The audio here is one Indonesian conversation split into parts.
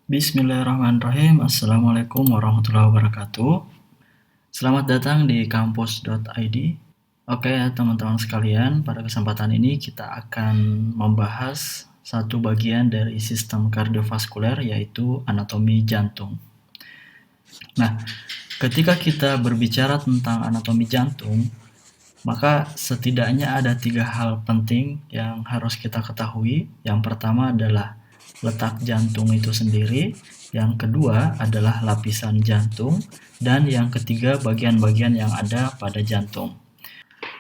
Bismillahirrahmanirrahim. Assalamualaikum warahmatullahi wabarakatuh. Selamat datang di kampus.id. Oke ya teman-teman sekalian, pada kesempatan ini kita akan membahas satu bagian dari sistem kardiovaskuler, yaitu anatomi jantung. Nah, ketika kita berbicara tentang anatomi jantung, maka setidaknya ada 3 hal penting yang harus kita ketahui. Yang pertama adalah letak jantung itu sendiri, yang kedua adalah lapisan jantung, dan yang ketiga bagian-bagian yang ada pada jantung.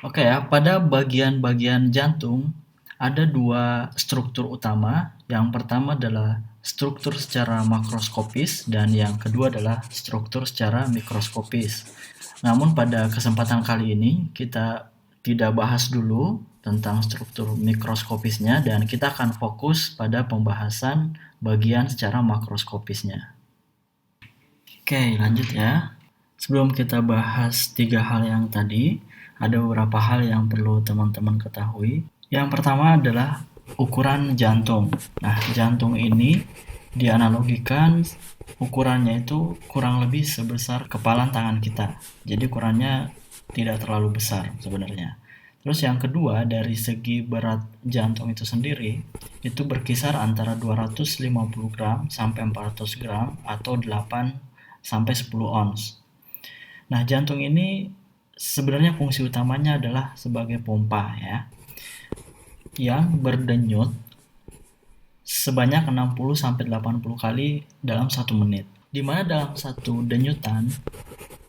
Oke ya, pada bagian-bagian jantung ada 2 struktur utama. Yang pertama adalah struktur secara makroskopis dan yang kedua adalah struktur secara mikroskopis. Namun pada kesempatan kali ini kita tidak bahas dulu tentang struktur mikroskopisnya dan kita akan fokus pada pembahasan bagian secara makroskopisnya. Oke, lanjut ya. Sebelum kita bahas 3 hal yang tadi, ada beberapa hal yang perlu teman-teman ketahui. Yang pertama adalah ukuran jantung. Nah, jantung ini dianalogikan ukurannya itu kurang lebih sebesar kepalan tangan kita. Jadi ukurannya tidak terlalu besar sebenarnya. Terus yang kedua, dari segi berat jantung itu sendiri, itu berkisar antara 250 gram sampai 400 gram atau 8 sampai 10 ons. Nah, jantung ini sebenarnya fungsi utamanya adalah sebagai pompa ya, yang berdenyut sebanyak 60 sampai 80 kali dalam 1 menit. Di mana dalam satu denyutan,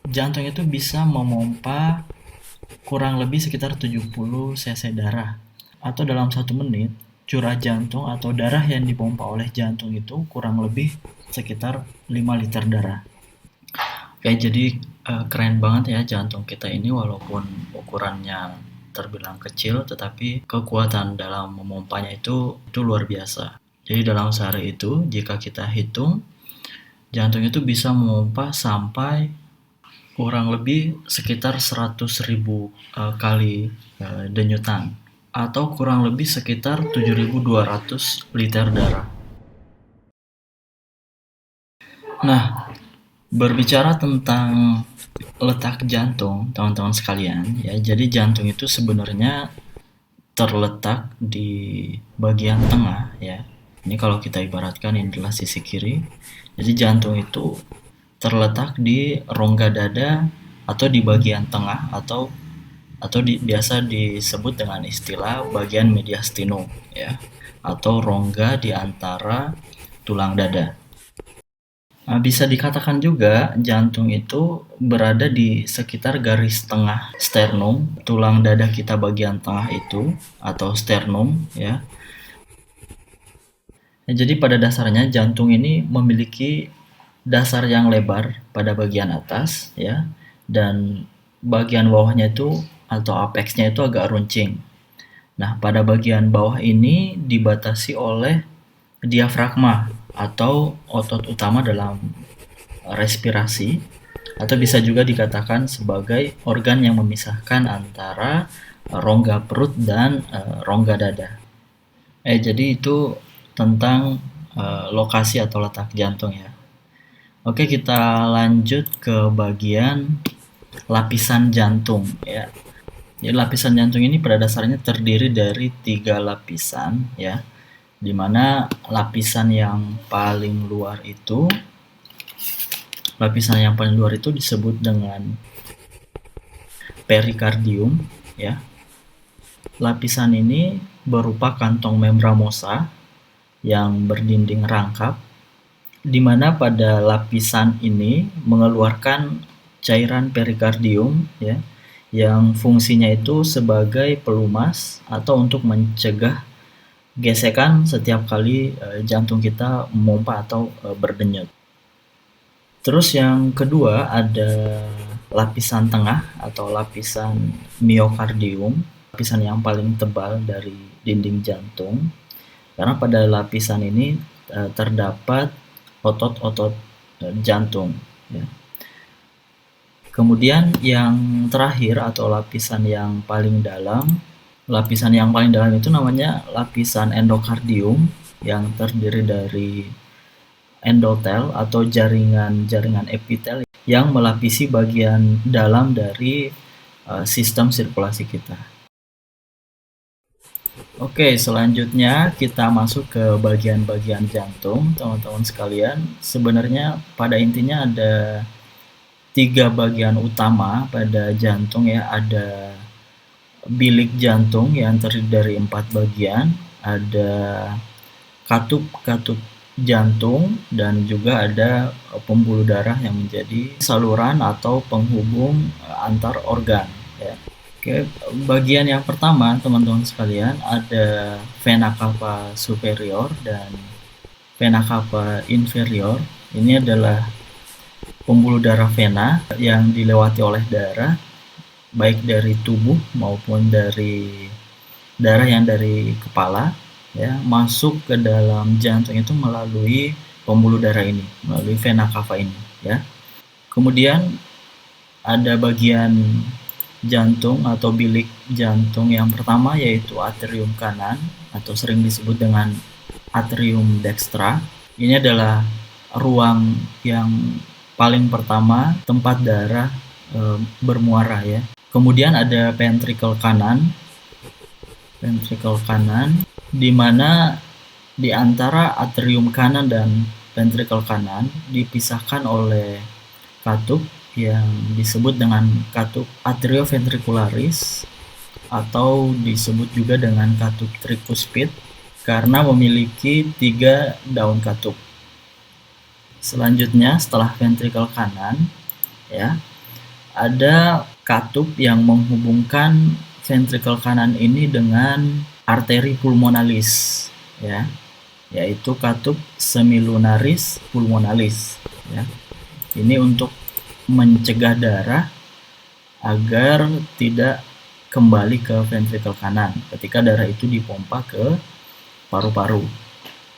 jantung itu bisa memompa kurang lebih sekitar 70 cc darah. Atau dalam 1 menit, curah jantung atau darah yang dipompa oleh jantung itu kurang lebih sekitar 5 liter darah. Oke, jadi keren banget ya jantung kita ini, walaupun ukurannya terbilang kecil, tetapi kekuatan dalam memompanya itu luar biasa. Jadi dalam sehari itu, jika kita hitung, jantung itu bisa memompa sampai kurang lebih sekitar 100.000 kali denyutan, atau kurang lebih sekitar 7.200 liter darah. Nah, berbicara tentang letak jantung, teman-teman sekalian, ya, jadi jantung itu sebenarnya terletak di bagian tengah, ya. Ini kalau kita ibaratkan ini adalah sisi kiri. Jadi jantung itu terletak di rongga dada atau di bagian tengah atau biasa disebut dengan istilah bagian mediastinum, ya, atau rongga di antara tulang dada. Nah, bisa dikatakan juga jantung itu berada di sekitar garis tengah sternum, tulang dada kita bagian tengah itu, atau sternum ya. Nah, jadi pada dasarnya jantung ini memiliki dasar yang lebar pada bagian atas ya, dan bagian bawahnya itu atau apexnya itu agak runcing. Nah, pada bagian bawah ini dibatasi oleh diafragma atau otot utama dalam respirasi, atau bisa juga dikatakan sebagai organ yang memisahkan antara rongga perut dan rongga dada. Jadi itu tentang lokasi atau letak jantung ya. Oke, kita lanjut ke bagian lapisan jantung ya. Jadi lapisan jantung ini pada dasarnya terdiri dari 3 lapisan ya, dimana lapisan yang paling luar itu disebut dengan perikardium ya. Lapisan ini berupa kantong membramosa yang berdinding rangkap, di mana pada lapisan ini mengeluarkan cairan perikardium ya, yang fungsinya itu sebagai pelumas atau untuk mencegah gesekan setiap kali jantung kita memompa atau berdenyut. Terus yang kedua ada lapisan tengah atau lapisan miokardium, lapisan yang paling tebal dari dinding jantung, karena pada lapisan ini terdapat otot-otot jantung ya. Kemudian yang terakhir atau lapisan yang paling dalam itu namanya lapisan endokardium, yang terdiri dari endotel atau jaringan epitel yang melapisi bagian dalam dari sistem sirkulasi kita. Oke, selanjutnya kita masuk ke bagian-bagian jantung, teman-teman sekalian. Sebenarnya pada intinya ada 3 bagian utama pada jantung ya. Ada bilik jantung yang terdiri dari 4 bagian, ada katup jantung, dan juga ada pembuluh darah yang menjadi saluran atau penghubung antar organ ya. Oke, bagian yang pertama teman-teman sekalian ada vena cava superior dan vena cava inferior. Ini adalah pembuluh darah vena yang dilewati oleh darah baik dari tubuh maupun dari darah yang dari kepala ya, masuk ke dalam jantung itu melalui pembuluh darah ini, melalui vena cava ini ya. Kemudian ada bagian jantung atau bilik jantung yang pertama, yaitu atrium kanan atau sering disebut dengan atrium dextra. Ini adalah ruang yang paling pertama tempat darah bermuara ya. Kemudian ada ventricle kanan, di mana di antara atrium kanan dan ventricle kanan dipisahkan oleh katup yang disebut dengan katup atrioventricularis atau disebut juga dengan katup tricuspid karena memiliki 3 daun katup. Selanjutnya setelah ventricle kanan ya, ada katup yang menghubungkan ventricle kanan ini dengan arteri pulmonalis ya, yaitu katup semilunaris pulmonalis ya. Ini untuk mencegah darah agar tidak kembali ke ventricle kanan ketika darah itu dipompa ke paru-paru.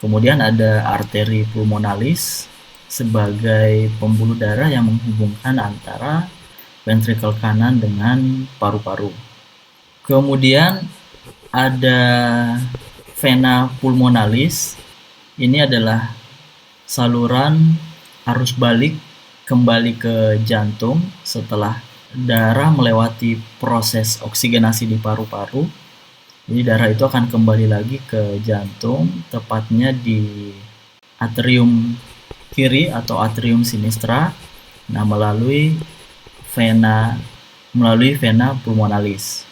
Kemudian ada arteri pulmonalis sebagai pembuluh darah yang menghubungkan antara ventricle kanan dengan paru-paru. Kemudian ada vena pulmonalis. Ini adalah saluran arus balik kembali ke jantung setelah darah melewati proses oksigenasi di paru-paru. Jadi darah itu akan kembali lagi ke jantung, tepatnya di atrium kiri atau atrium sinistra, nah melalui vena pulmonalis.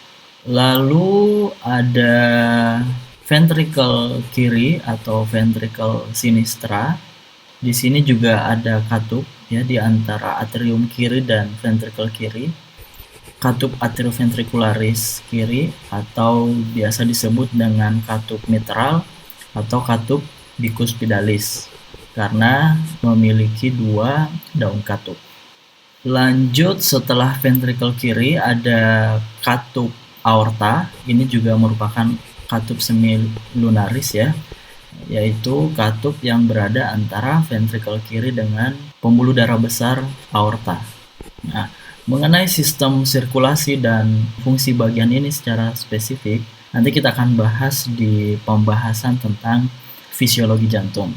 Lalu ada ventricle kiri atau ventricle sinistra. Di sini juga ada katup ya di antara atrium kiri dan ventricle kiri. Katup atrioventricularis kiri atau biasa disebut dengan katup mitral atau katup bicuspidalis karena memiliki 2 daun katup. Lanjut setelah ventricle kiri ada katup aorta. Ini juga merupakan katup semilunaris ya, yaitu katup yang berada antara ventricle kiri dengan pembuluh darah besar aorta. Nah, mengenai sistem sirkulasi dan fungsi bagian ini secara spesifik, nanti kita akan bahas di pembahasan tentang fisiologi jantung.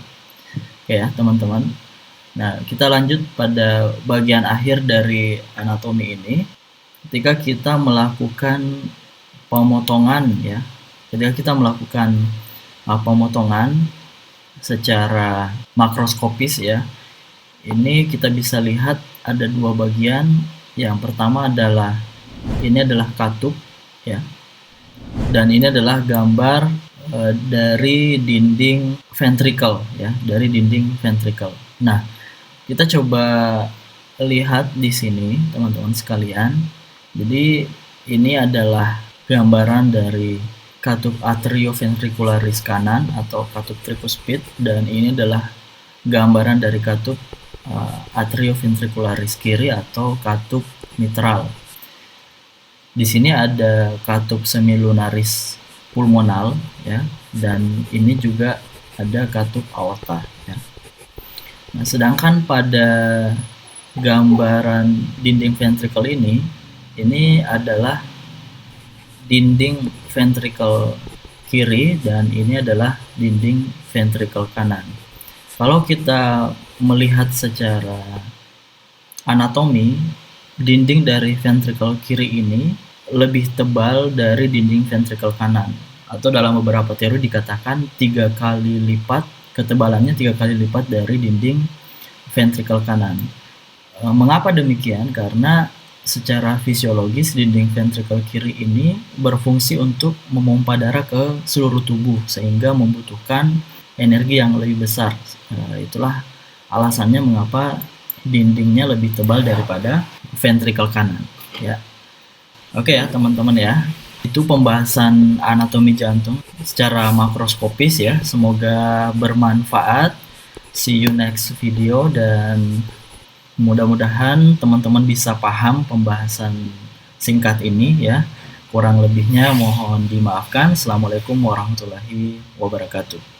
Oke ya teman-teman. Nah, kita lanjut pada bagian akhir dari anatomi ini. Ketika kita melakukan pemotongan ya, ketika kita melakukan pemotongan secara makroskopis ya, ini kita bisa lihat ada 2 bagian. Yang pertama adalah ini adalah katup ya, dan ini adalah gambar dari dinding ventricle ya, dari dinding ventricle. Nah, kita coba lihat di sini teman-teman sekalian. Jadi ini adalah gambaran dari katup atrioventricularis kanan atau katup tricuspid, dan ini adalah gambaran dari katup atrioventricularis kiri atau katup mitral. Di sini ada katup semilunaris pulmonal ya, dan ini juga ada katup aorta ya. Nah, sedangkan pada gambaran dinding ventricle ini adalah dinding ventricle kiri dan ini adalah dinding ventricle kanan. Kalau kita melihat secara anatomi, dinding dari ventrikel kiri ini lebih tebal dari dinding ventrikel kanan, atau dalam beberapa teori dikatakan 3 kali lipat, ketebalannya 3 kali lipat dari dinding ventrikel kanan. Mengapa demikian? Karena secara fisiologis dinding ventrikel kiri ini berfungsi untuk memompa darah ke seluruh tubuh sehingga membutuhkan energi yang lebih besar. Itulah alasannya mengapa dindingnya lebih tebal daripada ventrikel kanan, ya. Oke ya teman-teman ya. Itu pembahasan anatomi jantung secara makroskopis ya. Semoga bermanfaat. See you next video, dan mudah-mudahan teman-teman bisa paham pembahasan singkat ini ya. Kurang lebihnya mohon dimaafkan. Assalamualaikum warahmatullahi wabarakatuh.